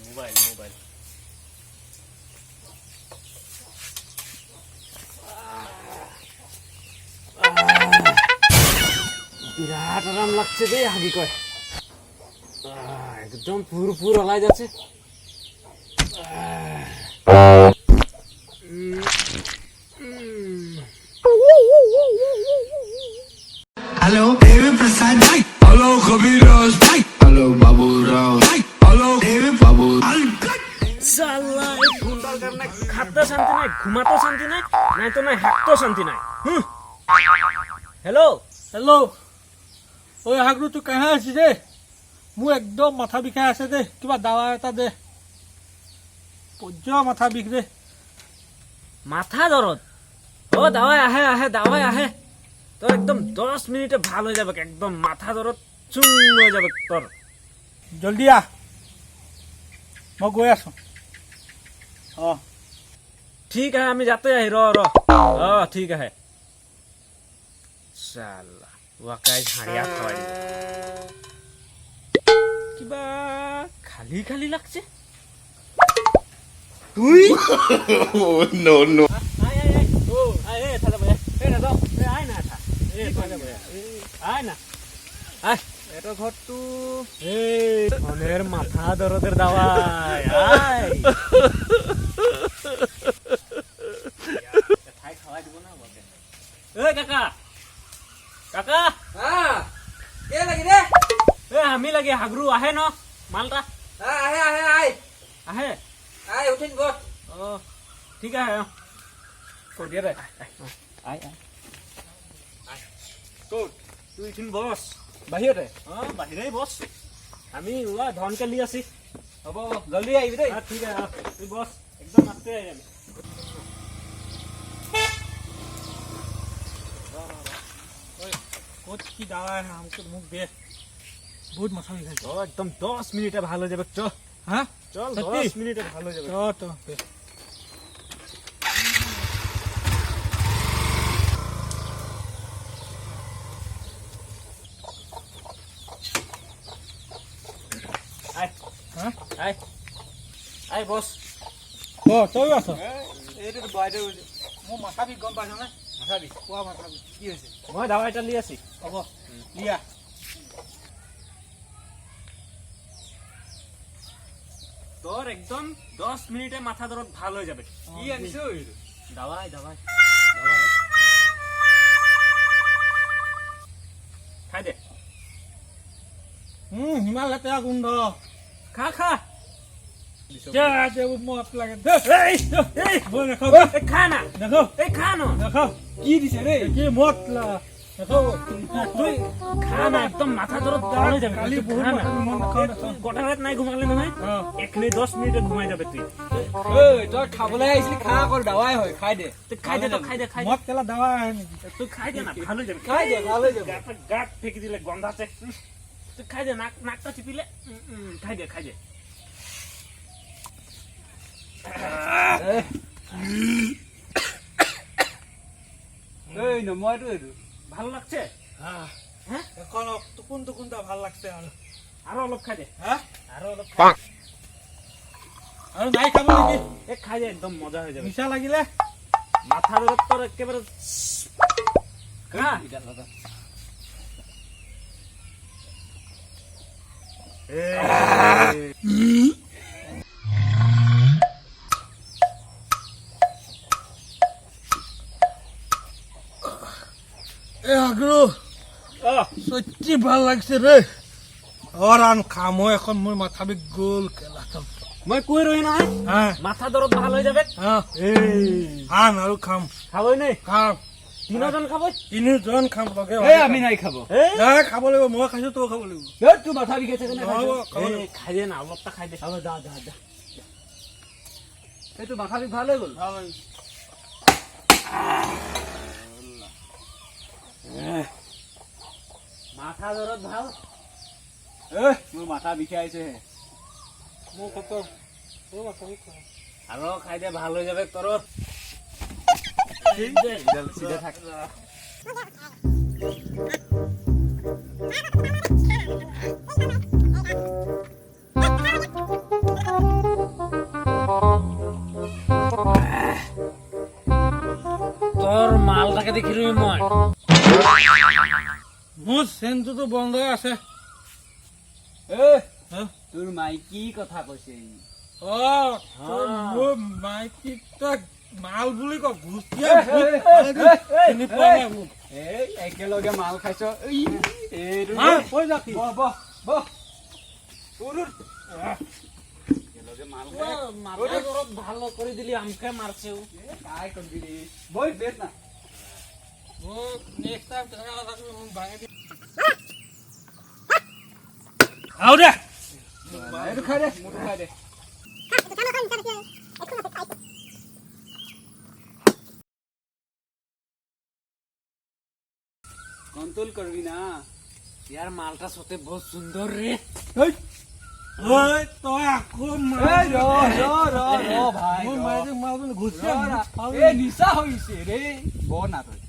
Mobile mobile বিরাট আরাম লাগছে রে হাগি কয় একদম পুরো হলাই যাচ্ছে हेलो देवी प्रसाद भाई हेलो कबीरदास भाई हेलो बाबूराव भाई हेलो देवी बाबू साला এই ফোনটার কারণে খাদ্য শান্তি নাই ঘুমাতে শান্তি নাই নাই তো নাই হাঁটতে শান্তি নাই হেল্ল' হেল্ল' ঐ হাগৰু তুই কাহে আছিস ৰে মোৰ একদম মাথা বিষাই আছে দে কিবা দাৱা এটা দে পজ্য মাথা বিষ রে মাথা দরদ ও দাওয়াই আহে দাওয়াই আহে তোর একদম 10 মিনিটে ভালো হয়ে যাবে একদম মাথা দরদ চুং হয়ে যাবে তোর জলদি আহ মই গৈ আছো ठीक है আমি যাতে আহি র ঠিক আছে সালা ওয়াকাই হাড়িয়া খাওয়াই দিব কিবা খালি খালি লাগছে তুই नो नो আয় থালা বয়া না দাও আয় না থা থালা বয়া আয় না আয় এটা ঘরটু এই মনের মাথা দরদের দাওয়াই আয় খাই খাওয়াই দিব না বকে এই কাকা কাকা হ্যাঁ কে লাগি রে এই আমি লাগে হাগরু আহে ন মালটা হ্যাঁ আহে আহে আয় উঠিন বস ও ঠিক আছে কই দিয়ে রে আয় কোট তুই ইঠিন বস বাহিৰতে বাহিরেই বস আমি ওয়া ধনকে লি আছি হ'ব জলদি আহিবি দেই ঠিক আছে তুই বস একদম আস্তে আই আমি ক'ত কি দাৱা আমাকে মোক দে বহুত মাথা বিষাইছে ও একদম 10 মিনিটে ভালো হয়ে যাবে চল হ্যাঁ চল সত্যি? 10 মিনিটে ভালো হয়ে যাবে তো আয় হ্যাঁ আয় আয় বস তই আছ এইটো বাইদে মোৰ মাথা বিষ গম পাইছ নে মাথা বিষ কোৱা মাথা বিষ কি হৈছে মই দাওয়া এটা লি আছি হ'ব দিয়া তোর একদম 10 মিনিটে মাথা দরদ ভালো হয়ে যাবে কি আনিছো দাওয়াই খাই দে হিমাল লেতেৰা গোন্ধ খা মত লাগে এই নাখাওঁ খা না নাখাওঁ এই খা না নাখাওঁ কি দিছে রে কি মত নাখাওঁ তুই খা না একদম মাথা দরদ ভালো হয়ে যাবে কালি বহুত খা না মাথা নাখাওঁ গোটা রাত নাই ঘুমালে নহয় এখনি 10 মিনিটে ঘুমাই যাবে তুই এই তই খাবলৈ আহিছিলি খা অকল দাৱাই হয় খাই দে তুই খাই দে মদ কেলা দাৱা আহে নেকি তুই খাই দে না ভালো হয়ে যাবে খাই দে ভালো হয়ে যাবে গাত ফেঁকে দিলে গন্ধাতে তুই খাই দে নাকটা চিপিলে খাই দে এই নময়টো এইটো ভালো লাগছে এখন টুকুনটা ভাল লাগছে আরো অলপ খাই দে হ্যাঁ আরো অলপ খাই দে। আৰু নাই খাব নেকি এ খাই দে একদম মজা হয়ে যাবে মিছা লাগিলে মাথা দরদ তোর একেবারে খা এ আগৰু সত্যি ভাল লাগছে ৰে আন খামো এখন মোৰ মাথা বিষ গ'ল কেলা মই কই রই নহয় হ্যাঁ মাথা দরদ ভালো হয়ে যাবে হ্যাঁ এই আন আৰু খাম খাবই নাই খাম তিনজন খাবই তিনিজন খাম লগে এই আমি নাই খাব এই খাব লাগিব মই খাইছো তই খাব লাগিব এই তোৰ মাথা বিষাইছে কেনে নহ'ব, খাব এই, লাগিব। খাই দে না অলপটা খাই দে হ'ব যা এইটো মাথা বিষ ভাল হৈ গ'ল মাথা দরদ ভাল মোৰ মাথা বিষাইছে মোৰ কত তোৰ মাথা বিষ খাম আৰো খাই দে ভালো হয়ে যাবে তোৰ চিধা থাক তোৰ মালটাকে দেখিলি মই মোৰ চেনটোতো বন্ধ হৈ আছে হা? তোৰ মাই কি কথা কৈছে তই মোৰ মাইকীক তই মাল বুলি ক ঘুচিয়া চিনি পোৱা নাই মোক এই একেলগে মাল খাইছ এইটো মাল কৈ যা কি বহ বহ বহ উৰুৰ একেলগে মাল খাই মাথা দৰদ ভালো কৰে দিলি আমকে মাৰছেও কাই কৰবি বই বেশ না মোক নেক্সট টাইম তেনেকুৱা কথা তুমি মোক ভাঙি দি আও দে এইটো খাই দে মোৰটো খাই দে কন্ট্রোল করবি না यार मालटा सोते बहुत सुंदर रे ঐ তই আকৌ এই ৰ ভাই মোৰ মাইকীক মাল বুলি ঘুচিয়া এই নিচা হৈছে ৰে বহ না তই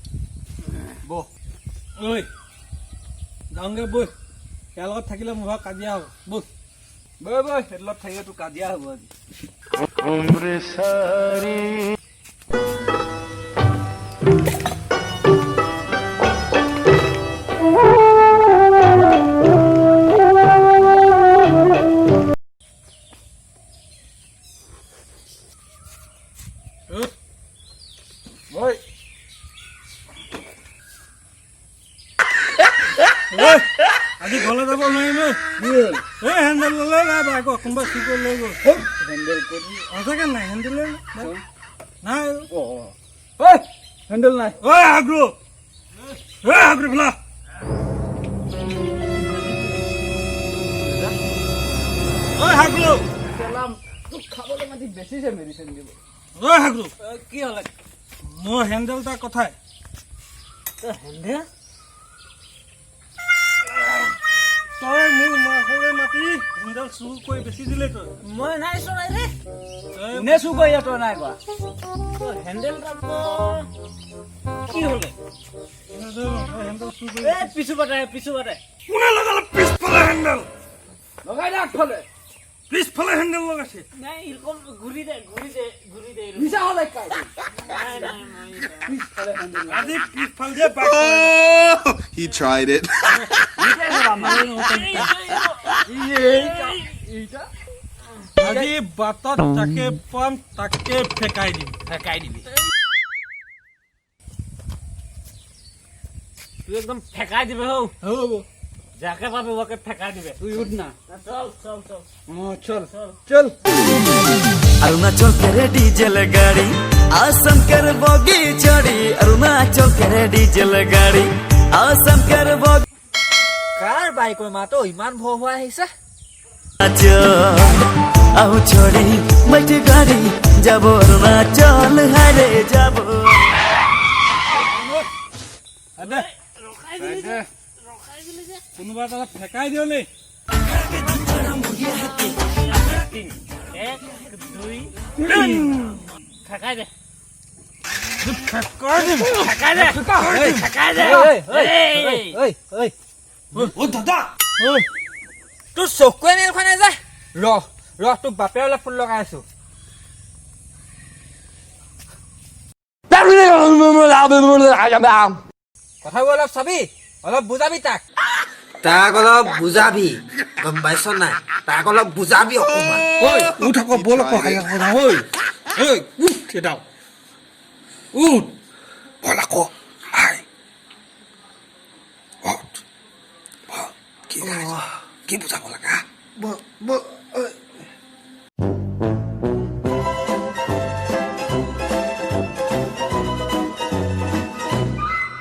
বহ ঐ যাওঁগে বৈ ইয়াৰ লগত থাকিলে মোৰ ভাগ কাজিয়া হ'ব বৈ বৈ বৈ সেইলত থাকিলে তোৰ কাজিয়া হ'ব আজি বৈ আজি ঘৰলৈ যাব নোৱাৰিম এই হেণ্ডেল ল'লে নাই বা আকৌ কোনোবা চুৰ কৰি লৈ গ'ল হেণ্ডেল কৰি সঁচাকে নাই হেণ্ডেল নাই ঐ হেণ্ডেল নাই ঐ আগ্ৰো ফেলা ঐ হাগ্ৰো তোক খাবলৈ মাতি বেছিছে মেডিচিন দিব ঐ হাগ্ৰো কি হলে মোৰ হেণ্ডেল তাৰ কথাই হেন্দে তই মোৰ মাকলে মাতি হেণ্ডেল চুৰ কৰি বেছি দিলে তই মই নাই চলাই ৰে তই এনে চুৰ কৰি তই নাই কোৱা তো হ্যান্ডেলটা তো কি হলে হেণ্ডেল চুৰ কৰি এ পিছু বাটায় কোনে লগালে পিছফালে হেণ্ডেল লগাই দে আগফালে পিছফালে হেণ্ডেল লগাইছে নাই এরকম ঘুরি দে মিছা হলে কাই নাই নাই নাই পিছফালে হেণ্ডেল আজি পিছফালে যে বাক He tried it. আজি বাটত যাকে পাম তাকে ফেকাই দিম ফেকাই দিবি তুই একদম ফেকাই দিবে হো হ'ব যাকে পাবে ওকে ফেকাই দিবে তুই উঠ না চল চল চল চল চল अरुणाचल के डीजल गाड़ी आसम कर बोगी चढ़ी अरुणाचल के डीजल गाड़ी आसम कर बोगी কাৰ বাইকৰ মাতো ইমান ভৌ ভৌ আহিছে आहू छोड़ी बैठी गाड़ी जब अरुणाचल हारे जब কোনোবা এটা ফেকাই দিও নে এক দুই তিন ফেকাই দে ফেকাই দিম ফেকাই দে ফেকাই দে ও দাদা তোৰ চকুৱে নেলখন নাই যায় ৰ তোৰ বাপে অলপ ফুল লগাই আছো কথাবোৰ অলপ চাবি অলপ বুজাবি তাক তাক অলপ বুজাবি গম পাইছ নাই তাক অলপ বুজাবি অকমান ঐ উঠ আকৌ বল আকৌ হাইয়া কথা ঐ উঠ এটাও উঠ বল আকৌ আই কি বুজাব লাগা